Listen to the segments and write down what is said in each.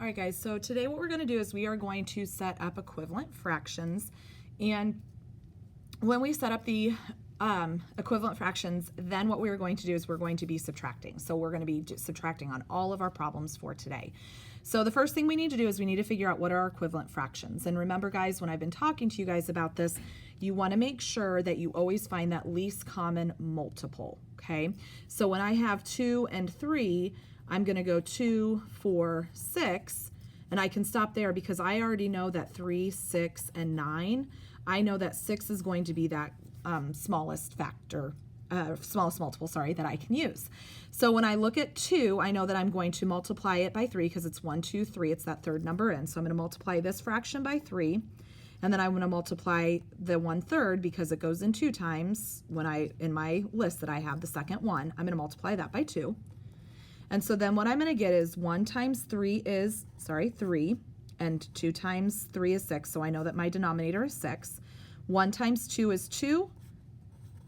All right, guys, so today what we're going to do is we are going to set up equivalent fractions. And when we set up the equivalent fractions, then what we are going to do is we're going to be subtracting. So we're going to be subtracting on all of our problems for today. So the first thing we need to do is we need to figure out what are our equivalent fractions. And remember, guys, when I've been talking to you guys about this, you want to make sure that you always find that least common multiple, okay? So when I have 2 and 3, I'm going to go 2, 4, 6, and I can stop there because I already know that 3, 6, and 9. I know that 6 is going to be that smallest multiple, that I can use. So when I look at 2, I know that I'm going to multiply it by 3 because it's 1, 2, 3. It's that third number in. So I'm going to multiply this fraction by 3. And then I'm going to multiply the 1/3 because it goes in 2 times. In my list that I have the second one, I'm going to multiply that by 2. And so then what I'm going to get is 1 times 3 is, 3, and 2 times 3 is 6, so I know that my denominator is 6. 1 times 2 is 2,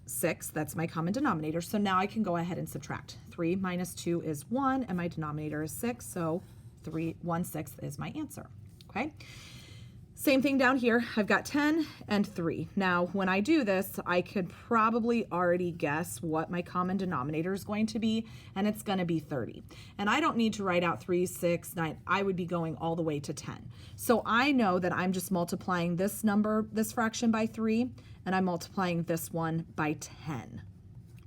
6, that's my common denominator, so now I can go ahead and subtract. 3 minus 2 is 1, and my denominator is 6, so 1/6 is my answer, okay? Same thing down here, I've got 10 and 3. Now, when I do this, I could probably already guess what my common denominator is going to be, and it's going to be 30. And I don't need to write out 3, 6, 9. I would be going all the way to 10. So I know that I'm just multiplying this number, this fraction by 3, and I'm multiplying this one by 10.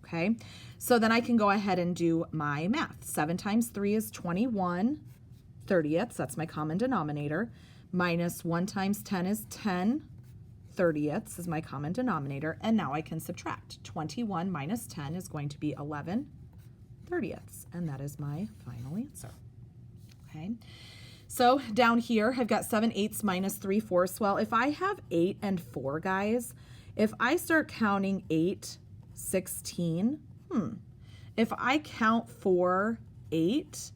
Okay? So then I can go ahead and do my math. 7 times 3 is 21 30ths. That's my common denominator. Minus 1 times 10 is 10 30ths is my common denominator, and now I can subtract. 21 minus 10 is going to be 11 30ths, and that is my final answer. Okay, so down here I've got 7/8 minus 3/4. Well, if I have 8 and 4, guys, if I start counting 8, 16, if I count 4, 8,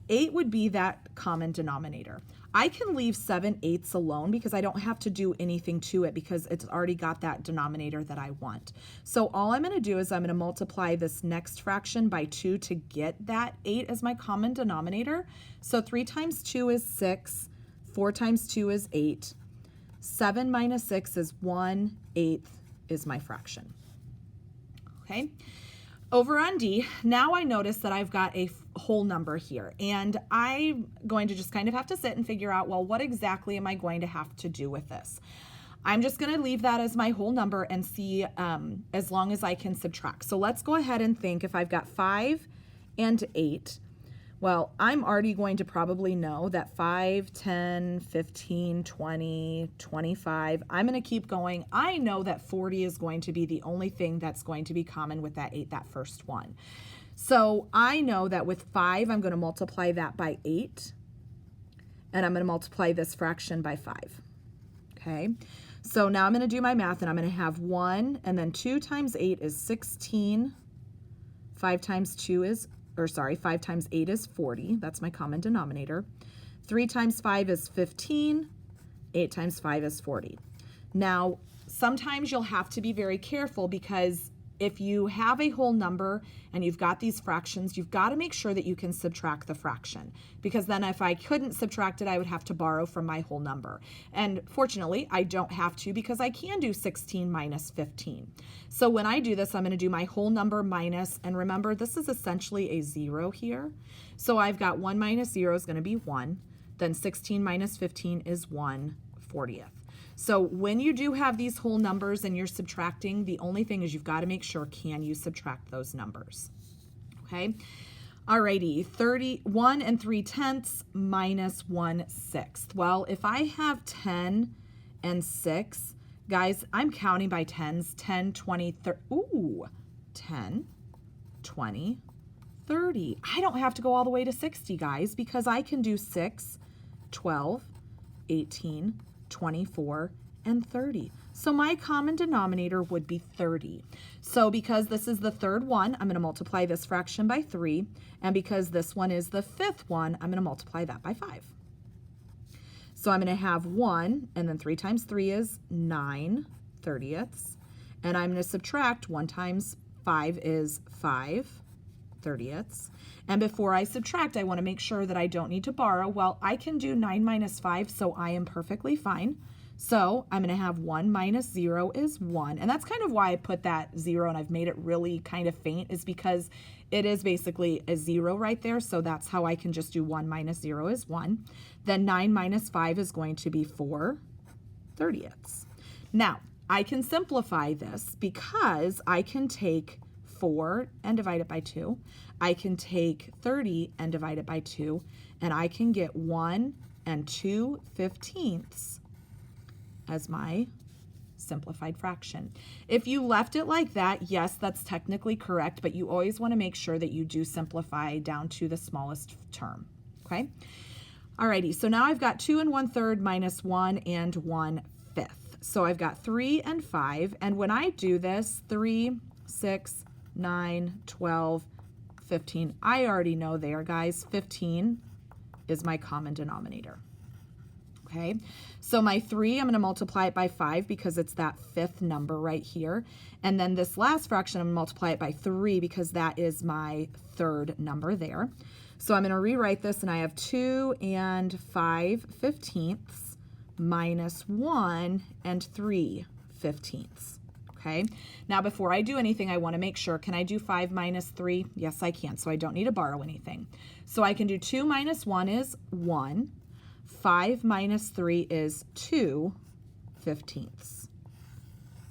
8 would be that common denominator. I can leave 7/8 alone because I don't have to do anything to it because it's already got that denominator that I want. So all I'm going to do is I'm going to multiply this next fraction by 2 to get that 8 as my common denominator. So 3 times 2 is 6, 4 times 2 is 8, 7 minus 6 is 1/8 is my fraction. Okay. Over on D, now I notice that I've got a whole number here, and I'm going to just kind of have to sit and figure out, well, what exactly am I going to have to do with this? I'm just going to leave that as my whole number and see as long as I can subtract. So let's go ahead and think if I've got 5 and 8. Well, I'm already going to probably know that 5, 10, 15, 20, 25, I'm going to keep going. I know that 40 is going to be the only thing that's going to be common with that 8, that first one. So I know that with 5, I'm going to multiply that by 8, and I'm going to multiply this fraction by 5. Okay, so now I'm going to do my math, and I'm going to have 1, and then 2 times 8 is 16, 5 times 8 is 40. That's my common denominator. 3 times 5 is 15. 8 times 5 is 40. Now, sometimes you'll have to be very careful because if you have a whole number and you've got these fractions, you've got to make sure that you can subtract the fraction, because then if I couldn't subtract it, I would have to borrow from my whole number. And fortunately, I don't have to because I can do 16 minus 15. So when I do this, I'm going to do my whole number minus, and remember, this is essentially a 0 here. So I've got 1 minus 0 is going to be 1. Then 16 minus 15 is 1/40. So when you do have these whole numbers and you're subtracting, the only thing is you've got to make sure, can you subtract those numbers? Okay. Alrighty, 31 and 3/10 minus 1/6. Well, if I have 10 and 6, guys, I'm counting by 10s, 10, 20, 30, 10, 20, 30. I don't have to go all the way to 60, guys, because I can do 6, 12, 18, 24, and 30. So my common denominator would be 30. So because this is the third one, I'm going to multiply this fraction by 3. And because this one is the fifth one, I'm going to multiply that by 5. So I'm going to have 1, and then 3 times 3 is 9 30ths. And I'm going to subtract 1 times 5 is 5 30ths. And before I subtract, I want to make sure that I don't need to borrow. Well, I can do 9 minus 5, so I am perfectly fine. So I'm going to have 1 minus 0 is 1. And that's kind of why I put that 0 and I've made it really kind of faint, is because it is basically a 0 right there. So that's how I can just do 1 minus 0 is 1. Then 9 minus 5 is going to be 4 30ths. Now, I can simplify this because I can take 4 and divide it by 2. I can take 30 and divide it by 2. And I can get 1 and 2/15 as my simplified fraction. If you left it like that, yes, that's technically correct, but you always want to make sure that you do simplify down to the smallest term, okay? Alrighty, so now I've got 2 1/3 minus 1 1/5. So I've got 3 and 5, and when I do this, 3, 6, 9, 12, 15, I already know there, guys, 15 is my common denominator. Okay, so my 3, I'm going to multiply it by 5 because it's that 5th number right here. And then this last fraction, I'm going to multiply it by 3 because that is my 3rd number there. So I'm going to rewrite this, and I have 2 5/15 minus 1 3/15. Okay, now before I do anything, I want to make sure, can I do 5 minus 3? Yes, I can, so I don't need to borrow anything. So I can do 2 minus 1 is 1. 5 minus 3 is 2/15.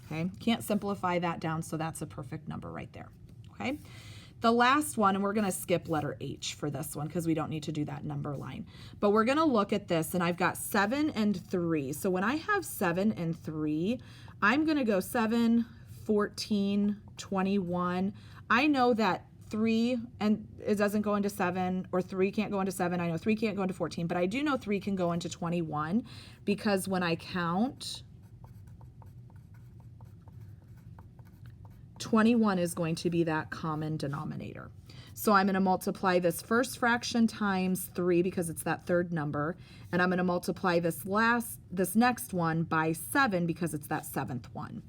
Okay, can't simplify that down, so that's a perfect number right there. Okay, the last one, and we're going to skip letter H for this one because we don't need to do that number line. But we're going to look at this, and I've got 7 and 3. So when I have 7 and 3, I'm going to go 7, 14, 21. I know that 3 and it doesn't go into 7, or 3 can't go into 7. I know 3 can't go into 14, but I do know 3 can go into 21 because when I count, 21 is going to be that common denominator. So I'm going to multiply this first fraction times 3 because it's that 3rd number, and I'm going to multiply this next one by 7 because it's that 7th one.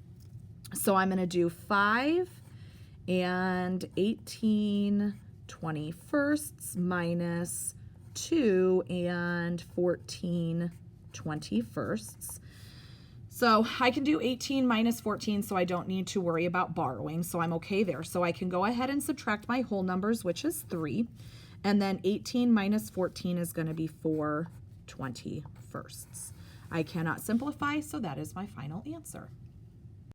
So I'm going to do 5 and 18/21 minus 2 and 14/21. So I can do 18 minus 14, so I don't need to worry about borrowing, so I'm okay there. So I can go ahead and subtract my whole numbers, which is 3, and then 18 minus 14 is going to be 4/21. I cannot simplify, so that is my final answer.